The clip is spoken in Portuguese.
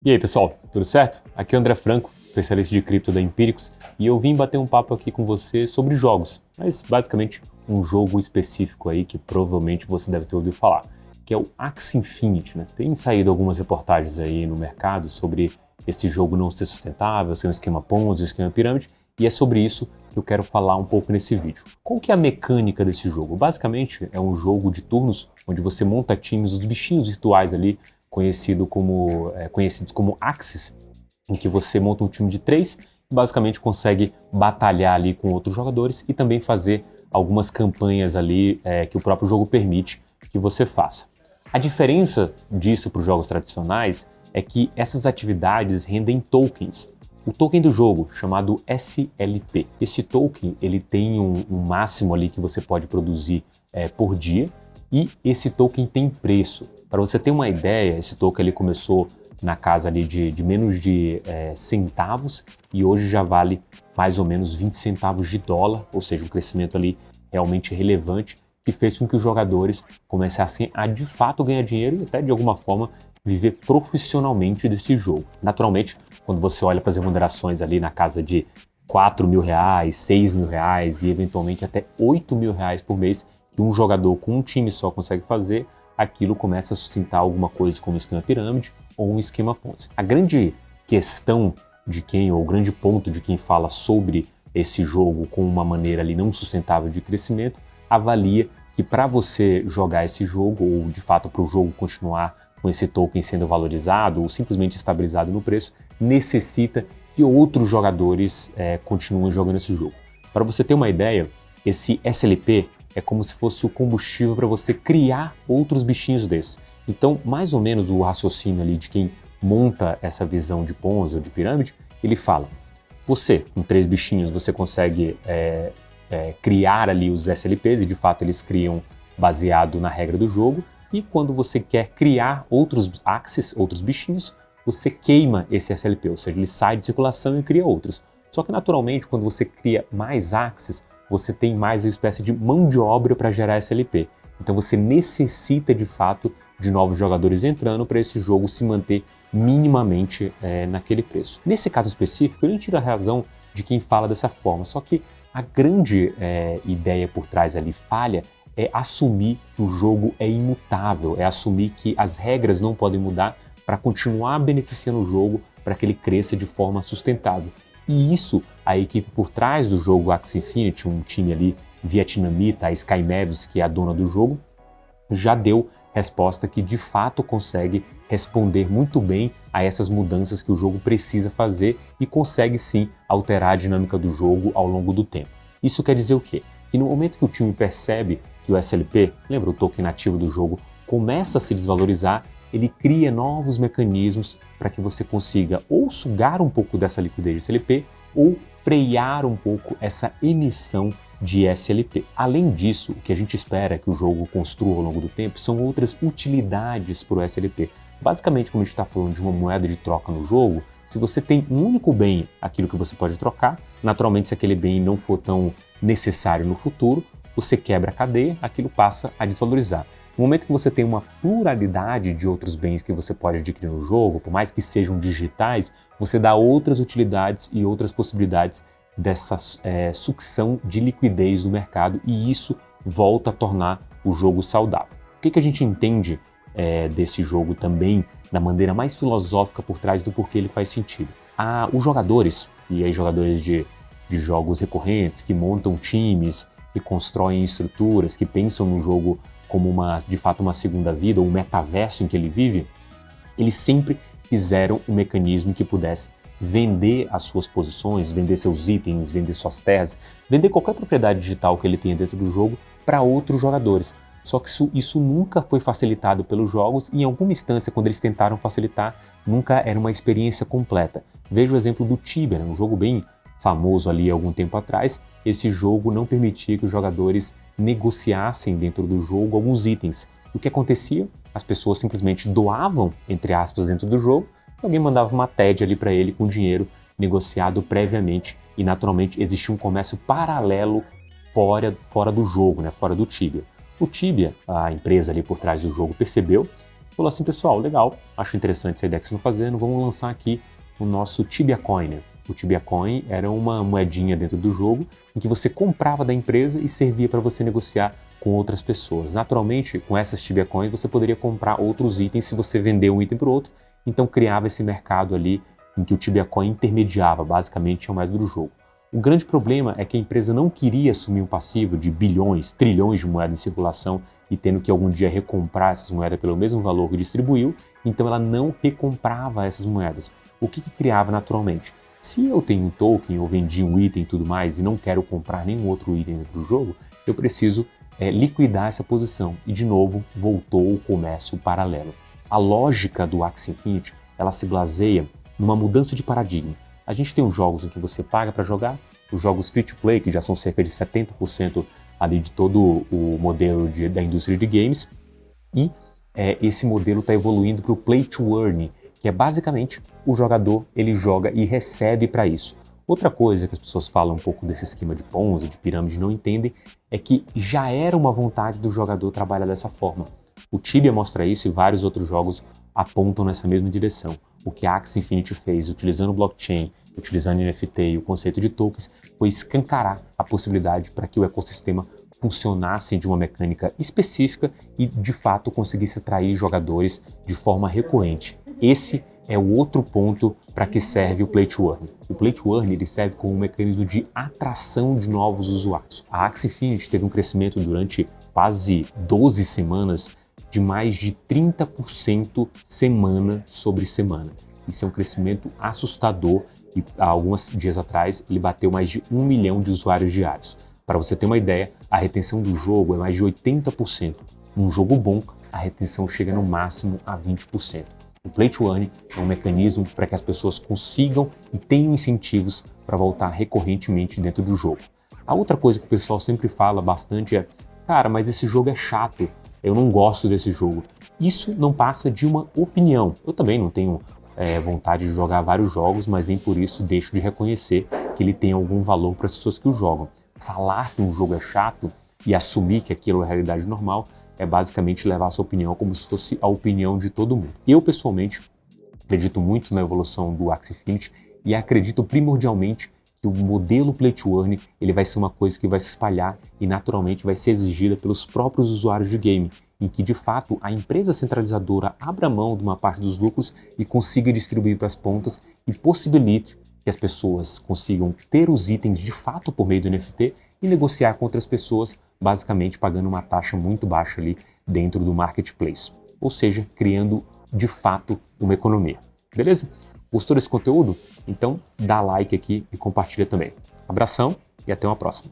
E aí, pessoal, tudo certo? Aqui é o André Franco, especialista de cripto da Empíricos, e eu vim bater um papo aqui com você sobre jogos, mas basicamente um jogo específico aí que provavelmente você deve ter ouvido falar, que é o Axie Infinity, né? Tem saído algumas reportagens aí no mercado sobre esse jogo não ser sustentável, ser um esquema Ponzi, um esquema pirâmide, e é sobre isso que eu quero falar um pouco nesse vídeo. Qual que é a mecânica desse jogo? Basicamente é um jogo de turnos onde você monta times, os bichinhos virtuais ali, conhecidos como Axis, em que você monta um time de 3 e basicamente consegue batalhar ali com outros jogadores e também fazer algumas campanhas ali que o próprio jogo permite que você faça. A diferença disso para os jogos tradicionais é que essas atividades rendem tokens. O token do jogo, chamado SLP. Esse token ele tem um máximo ali que você pode produzir por dia e esse token tem preço. Para você ter uma ideia, esse token ele começou na casa ali de menos de centavos e hoje já vale mais ou menos 20 centavos de dólar, ou seja, um crescimento ali realmente relevante que fez com que os jogadores começassem a de fato ganhar dinheiro e até de alguma forma viver profissionalmente desse jogo. Naturalmente, quando você olha para as remunerações ali na casa de R$ 4.000, R$ 6.000 e eventualmente até R$ 8.000 por mês que um jogador com um time só consegue fazer, aquilo começa a sustentar alguma coisa como um esquema pirâmide ou um esquema Ponzi. A grande questão de quem, ou o grande ponto de quem fala sobre esse jogo com uma maneira ali não sustentável de crescimento, avalia que para você jogar esse jogo, ou de fato para o jogo continuar com esse token sendo valorizado ou simplesmente estabilizado no preço, necessita que outros jogadores continuem jogando esse jogo. Para você ter uma ideia, esse SLP é como se fosse o combustível para você criar outros bichinhos desses. Então, mais ou menos o raciocínio ali de quem monta essa visão de Ponzi ou de pirâmide, ele fala, você, com 3 bichinhos, você consegue criar ali os SLPs, e de fato eles criam baseado na regra do jogo, e quando você quer criar outros axes, outros bichinhos, você queima esse SLP, ou seja, ele sai de circulação e cria outros. Só que naturalmente, quando você cria mais axes, você tem mais uma espécie de mão de obra para gerar SLP. Então você necessita de fato de novos jogadores entrando para esse jogo se manter minimamente naquele preço. Nesse caso específico, eu não tiro a razão de quem fala dessa forma, só que a grande ideia por trás ali falha é assumir que o jogo é imutável, é assumir que as regras não podem mudar para continuar beneficiando o jogo para que ele cresça de forma sustentável. E isso, a equipe por trás do jogo Axie Infinity, um time ali vietnamita, a Sky Mavis, que é a dona do jogo, já deu resposta que de fato consegue responder muito bem a essas mudanças que o jogo precisa fazer e consegue sim alterar a dinâmica do jogo ao longo do tempo. Isso quer dizer o quê? Que no momento que o time percebe que o SLP, lembra o token nativo do jogo, começa a se desvalorizar, ele cria novos mecanismos para que você consiga ou sugar um pouco dessa liquidez de SLP ou frear um pouco essa emissão de SLP. Além disso, o que a gente espera que o jogo construa ao longo do tempo são outras utilidades para o SLP. Basicamente, como a gente está falando de uma moeda de troca no jogo, se você tem um único bem, aquilo que você pode trocar, naturalmente se aquele bem não for tão necessário no futuro, você quebra a cadeia, aquilo passa a desvalorizar. No momento que você tem uma pluralidade de outros bens que você pode adquirir no jogo, por mais que sejam digitais, você dá outras utilidades e outras possibilidades dessa sucção de liquidez do mercado e isso volta a tornar o jogo saudável. O que a gente entende desse jogo também, da maneira mais filosófica por trás do porquê ele faz sentido? Os jogadores, e aí jogadores de jogos recorrentes, que montam times, que constroem estruturas, que pensam no jogo como de fato uma segunda vida, ou um metaverso em que ele vive, eles sempre fizeram um mecanismo que pudesse vender as suas posições, vender seus itens, vender suas terras, vender qualquer propriedade digital que ele tenha dentro do jogo para outros jogadores. Só que isso nunca foi facilitado pelos jogos e em alguma instância, quando eles tentaram facilitar, nunca era uma experiência completa. Veja o exemplo do Tibia, um jogo bem famoso ali há algum tempo atrás. Esse jogo não permitia que os jogadores negociassem dentro do jogo alguns itens. O que acontecia? As pessoas simplesmente doavam, entre aspas, dentro do jogo, e alguém mandava uma TED ali para ele com dinheiro negociado previamente e naturalmente existia um comércio paralelo fora do jogo, fora do Tibia. O Tibia, a empresa ali por trás do jogo, percebeu falou assim, pessoal, legal, acho interessante essa ideia que vocês estão fazendo, vamos lançar aqui o nosso Tibia Coin. O Tibia Coin era uma moedinha dentro do jogo em que você comprava da empresa e servia para você negociar com outras pessoas. Naturalmente, com essas Tibia Coins, você poderia comprar outros itens se você vender um item para o outro, então criava esse mercado ali em que o Tibia Coin intermediava, basicamente, a moeda do jogo. O grande problema é que a empresa não queria assumir um passivo de bilhões, trilhões de moedas em circulação e tendo que algum dia recomprar essas moedas pelo mesmo valor que distribuiu, então ela não recomprava essas moedas. O que criava naturalmente? Se eu tenho um token ou vendi um item e tudo mais e não quero comprar nenhum outro item dentro do jogo, eu preciso liquidar essa posição e de novo voltou o comércio paralelo. A lógica do Axie Infinity, ela se baseia numa mudança de paradigma. A gente tem os jogos em que você paga para jogar, os jogos free to play, que já são cerca de 70% ali de todo o modelo da indústria de games, e esse modelo está evoluindo para o play to earn, que é basicamente o jogador ele joga e recebe para isso. Outra coisa que as pessoas falam um pouco desse esquema de Ponzi, de pirâmide, não entendem, é que já era uma vontade do jogador trabalhar dessa forma. O Tibia mostra isso e vários outros jogos apontam nessa mesma direção. O que a Axie Infinity fez, utilizando blockchain, utilizando NFT e o conceito de tokens, foi escancarar a possibilidade para que o ecossistema funcionasse de uma mecânica específica e, de fato, conseguisse atrair jogadores de forma recorrente. Esse é o outro ponto para que serve o Play to Earn. O Play to Earn ele serve como um mecanismo de atração de novos usuários. A Axie Infinity teve um crescimento durante quase 12 semanas de mais de 30% semana sobre semana. Isso é um crescimento assustador e há alguns dias atrás ele bateu mais de 1 milhão de usuários diários. Para você ter uma ideia, a retenção do jogo é mais de 80%. Num jogo bom, a retenção chega no máximo a 20%. O Play to Earn é um mecanismo para que as pessoas consigam e tenham incentivos para voltar recorrentemente dentro do jogo. A outra coisa que o pessoal sempre fala bastante é: cara, mas esse jogo é chato, eu não gosto desse jogo. Isso não passa de uma opinião. Eu também não tenho vontade de jogar vários jogos, mas nem por isso deixo de reconhecer que ele tem algum valor para as pessoas que o jogam. Falar que um jogo é chato e assumir que aquilo é a realidade normal é basicamente levar a sua opinião como se fosse a opinião de todo mundo. Eu, pessoalmente, acredito muito na evolução do Axie Infinity e acredito primordialmente que o modelo Play to Earn ele vai ser uma coisa que vai se espalhar e naturalmente vai ser exigida pelos próprios usuários de game, em que de fato a empresa centralizadora abra mão de uma parte dos lucros e consiga distribuir para as pontas e possibilite que as pessoas consigam ter os itens de fato por meio do NFT e negociar com outras pessoas, basicamente pagando uma taxa muito baixa ali dentro do marketplace. Ou seja, criando de fato uma economia. Beleza? Gostou desse conteúdo? Então dá like aqui e compartilha também. Abração e até uma próxima.